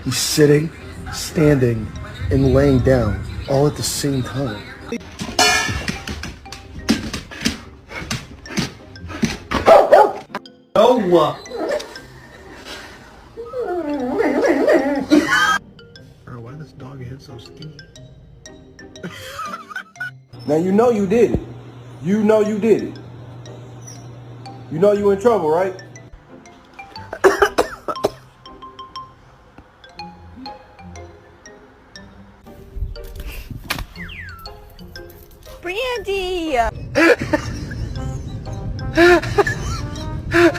He's sitting, standing, and laying down all at the same time. No! Bro, why this dog head so skinny? Now you know you did it. You know you did it. You know you in trouble, right? Brandy!